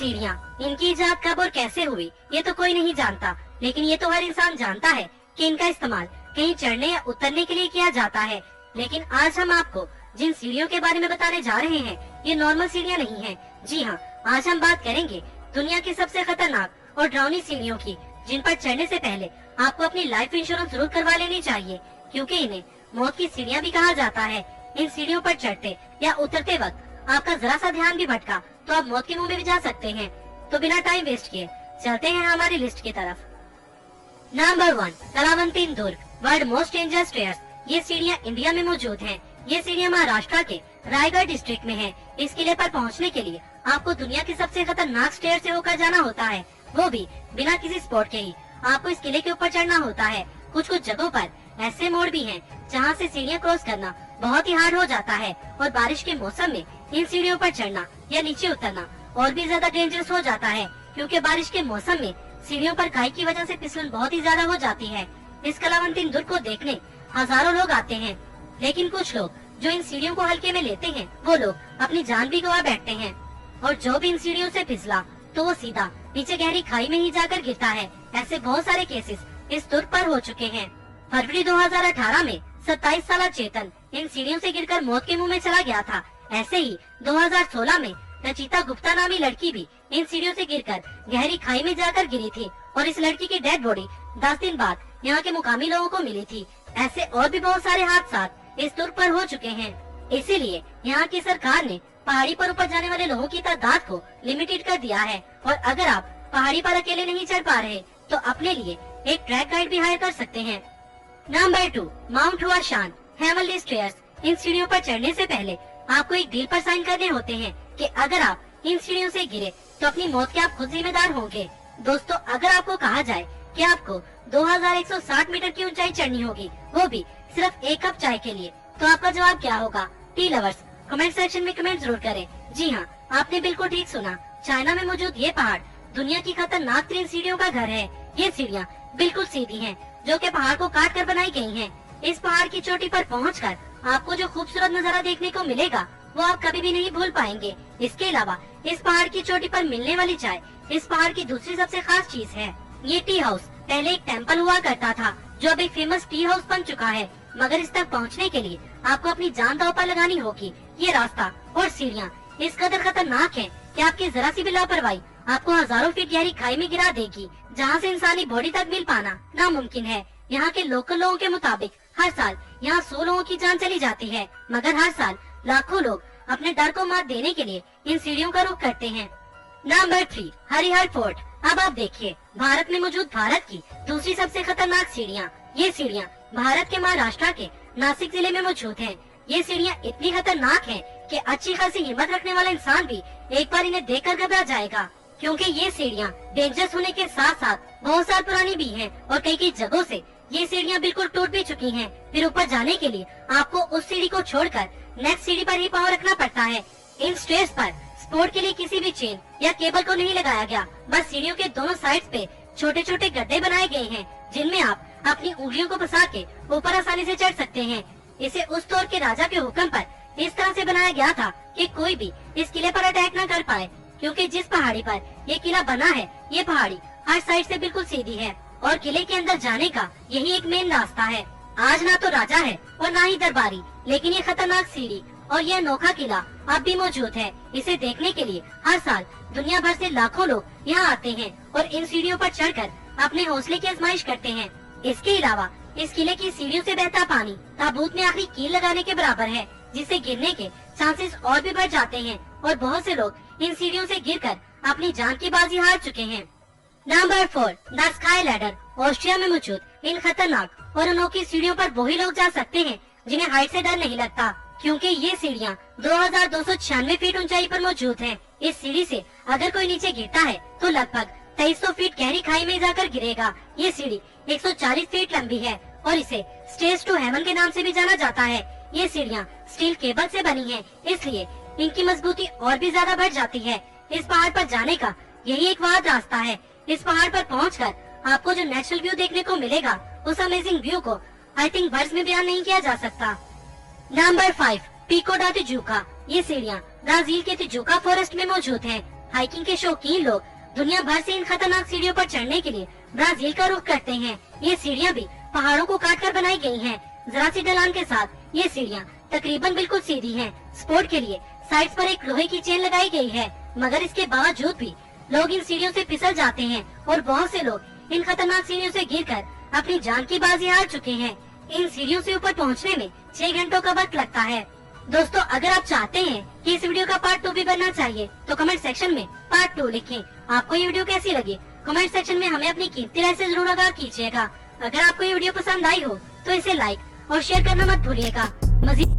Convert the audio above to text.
सीढ़ियाँ, इनकी इजाद कब और कैसे हुई ये तो कोई नहीं जानता, लेकिन ये तो हर इंसान जानता है कि इनका इस्तेमाल कहीं चढ़ने या उतरने के लिए किया जाता है। लेकिन आज हम आपको जिन सीढ़ियों के बारे में बताने जा रहे हैं ये नॉर्मल सीढ़ियाँ नहीं हैं। जी हाँ, आज हम बात करेंगे दुनिया की सबसे खतरनाक और डरावनी सीढ़ियों की, जिन पर चढ़ने से पहले आपको अपनी लाइफ इंश्योरेंस जरूर करवा लेनी चाहिए, क्योंकि इन्हें मौत की सीढ़ियाँ भी कहा जाता है। इन सीढ़ियों पर चढ़ते या उतरते वक्त आपका जरा सा ध्यान भी भटका तो आप मौत के मुंह में भी जा सकते हैं। तो बिना टाइम वेस्ट किए चलते हैं हमारी लिस्ट की तरफ। नंबर 1, कलावंतीन दुर्ग, वर्ल्ड मोस्ट डेंजरस स्टेयर्स। ये सीढ़ियाँ इंडिया में मौजूद हैं। ये सीढ़ियाँ महाराष्ट्र के रायगढ़ डिस्ट्रिक्ट में है। इस किले पर पहुँचने के लिए आपको दुनिया की सबसे खतरनाक स्टेयर से होकर जाना होता है, वो भी बिना किसी स्पॉट के ही। आपको इस किले के ऊपर चढ़ना होता है। कुछ कुछ जगहों पर ऐसे मोड़ भी हैं जहाँ से सीढ़ियाँ क्रॉस करना बहुत ही हार्ड हो जाता है, और बारिश के मौसम में इन सीढ़ियों पर चढ़ना या नीचे उतरना और भी ज्यादा डेंजरस हो जाता है, क्योंकि बारिश के मौसम में सीढ़ियों पर खाई की वजह से फिसलन बहुत ही ज्यादा हो जाती है। इस कलावंतीन दुर्ग को देखने हजारों लोग आते हैं, लेकिन कुछ लोग जो इन सीढ़ियों को हल्के में लेते हैं वो लोग अपनी जान भी गवा बैठते हैं, और जो भी इन सीढ़ियों से फिसला तो वो सीधा नीचे गहरी खाई में ही जाकर गिरता है। ऐसे बहुत सारे केसेस इस दुर्ग पर हो चुके हैं। फरवरी 2018 में 27 साला चेतन इन सीढ़ियों से गिरकर मौत के मुंह में चला गया था। ऐसे ही 2016 में रचिता गुप्ता नामी लड़की भी इन सीढ़ियों से गिरकर गहरी खाई में जाकर गिरी थी, और इस लड़की की डेड बॉडी 10 दिन बाद यहाँ के मुकामी लोगों को मिली थी। ऐसे और भी बहुत सारे हादसा इस दुर्ग पर हो चुके हैं। इसीलिए यहाँ की सरकार ने पहाड़ी पर ऊपर जाने वाले लोगों की तादाद को लिमिटेड कर दिया है, और अगर आप पहाड़ी पर अकेले नहीं चढ़ पा रहे तो अपने लिए एक ट्रैक गाइड भी हायर कर सकते हैं। Number 2, mount Huashan, heavenly stairs. इन सीढ़ियों पर चढ़ने से पहले आपको एक डील पर साइन करने होते हैं कि अगर आप इन सीढ़ियों से गिरे तो अपनी मौत के आप खुद जिम्मेदार होंगे। दोस्तों, अगर आपको कहा जाए कि आपको 2160 मीटर की ऊंचाई चढ़नी होगी, वो भी सिर्फ एक कप चाय के लिए, तो आपका जवाब क्या होगा? टी लवर्स कमेंट सेक्शन में कमेंट जरूर करें। जी हाँ, आपने बिल्कुल ठीक सुना। चाइना में मौजूद ये पहाड़ दुनिया की खतरनाक 3 सीढ़ियों का घर है। ये सीढ़ियाँ बिल्कुल सीधी हैं, जो कि पहाड़ को काट कर बनाई गई हैं। इस पहाड़ की चोटी पर पहुंचकर आपको जो खूबसूरत नजारा देखने को मिलेगा वो आप कभी भी नहीं भूल पाएंगे। इसके अलावा इस पहाड़ की चोटी पर मिलने वाली चाय इस पहाड़ की दूसरी सबसे खास चीज है। ये टी हाउस पहले एक टेम्पल हुआ करता था, जो अब एक फेमस टी हाउस बन चुका है, मगर इस तक पहुंचने के लिए आपको अपनी जान दांव पर लगानी होगी। ये रास्ता और सीढ़ियाँ इस कदर खतरनाक है कि आपकी जरा सी भी लापरवाही आपको हजारों फीट गहरी खाई में गिरा देगी, जहाँ से इंसानी बॉडी तक मिल पाना नामुमकिन है। यहाँ के लोकल लोगों के मुताबिक हर साल यहाँ 100 लोगों की जान चली जाती है, मगर हर साल लाखों लोग अपने डर को मात देने के लिए इन सीढ़ियों का रुख करते हैं। Number 3, Harihar fort. अब आप देखिए, भारत में मौजूद भारत की दूसरी सबसे खतरनाक सीढ़ियाँ। ये सीढ़ियाँ भारत के महाराष्ट्र के नासिक जिले में मौजूद हैं। ये सीढ़ियाँ इतनी खतरनाक हैं कि अच्छी खासी हिम्मत रखने वाला इंसान भी एक बार इन्हें देखकर घबरा जाएगा, क्योंकि ये सीढ़ियाँ डेंजरस होने के साथ साथ बहुत साल पुरानी भी हैं, और कई कई जगहों से ये सीढ़ियाँ बिल्कुल टूट भी चुकी हैं। फिर ऊपर जाने के लिए आपको उस सीढ़ी को छोड़कर नेक्स्ट सीढ़ी पर ही पाँव रखना पड़ता है। इन स्टेयर्स पर सपोर्ट के लिए किसी भी चेन या केबल को नहीं लगाया गया, बस सीढ़ियों के दोनों साइड्स पे छोटे छोटे गड्ढे बनाए गए हैं, जिनमें आप अपनी उंगलियों को फंसा के ऊपर आसानी से चढ़ सकते हैं। इसे उस दौर के राजा के हुक्म पर इस तरह से बनाया गया था कि कोई भी इस किले पर अटैक न कर पाए, क्योंकि जिस पहाड़ी पर ये किला बना है ये पहाड़ी हर साइड से बिल्कुल सीधी है, और किले के अंदर जाने का यही एक मेन रास्ता है। आज ना तो राजा है और ना ही दरबारी, लेकिन ये खतरनाक सीढ़ी और ये अनोखा किला अब भी मौजूद है। इसे देखने के लिए हर साल दुनिया भर से लाखों लोग यहाँ आते हैं और इन सीढ़ियों पर चढ़कर अपने हौसले की आजमाइश करते हैं। इसके अलावा इस किले की सीढ़ियों से बहता पानी ताबूत में आखिरी कील लगाने के बराबर है, जिससे गिरने के चांसेस और भी बढ़ जाते हैं, और बहुत से लोग इन सीढ़ियों से गिरकर अपनी जान की बाजी हार चुके हैं। Number 4, the sky ladder. Austria में मौजूद इन खतरनाक और अनोखी सीढ़ियों पर वही लोग जा सकते हैं जिन्हें हाइट से डर नहीं लगता, क्योंकि ये सीढ़ियाँ 2296 फीट ऊंचाई पर मौजूद हैं। इस सीढ़ी से अगर कोई नीचे गिरता है तो लगभग 2300 फीट गहरी खाई में जाकर गिरेगा। ये सीढ़ी 140 फीट लंबी है और इसे स्टेयर्स टू हेवन के नाम से भी जाना जाता है। ये सीढ़ियाँ स्टील केबल से बनी हैं, इसलिए इनकी मजबूती और भी ज्यादा बढ़ जाती है। इस पहाड़ पर जाने का यही एक वाद रास्ता है। इस पहाड़ पर पहुंचकर आपको जो नेचुरल व्यू देखने को मिलेगा, उस अमेजिंग व्यू को आई थिंक वर्ड्स में बयान नहीं किया जा सकता। नंबर 5, पिको डा तिजुका। ये सीढ़ियाँ ब्राजील के तिजुका फॉरेस्ट में मौजूद हैं। हाइकिंग के शौकीन लोग दुनिया भर से इन खतरनाक सीढ़ियों पर चढ़ने के लिए ब्राजील का रुख करते हैं। ये सीढ़ियाँ भी पहाड़ों को काट कर बनाई गई हैं। जरा सी ढलान के साथ ये सीढ़ियाँ तकरीबन बिल्कुल सीधी हैं। स्पोर्ट के लिए साइड्स पर एक लोहे की चेन लगाई गई है, मगर इसके बावजूद भी लोग इन सीढ़ियों से फिसल जाते हैं और बहुत से लोग इन खतरनाक सीढ़ियों से गिरकर अपनी जान की बाजी हार चुके हैं। इन सीढ़ियों से ऊपर पहुंचने में 6 घंटों का वक्त लगता है। दोस्तों, अगर आप चाहते हैं कि इस वीडियो का पार्ट 2 भी बनना चाहिए तो कमेंट सेक्शन में पार्ट 2 लिखें। आपको ये वीडियो कैसी लगी कमेंट सेक्शन में हमें अपनी कीमती राय से जरूर आगाह कीजिएगा। अगर आपको ये वीडियो पसंद आई हो तो इसे लाइक और शेयर करना मत भूलिएगा। मजीद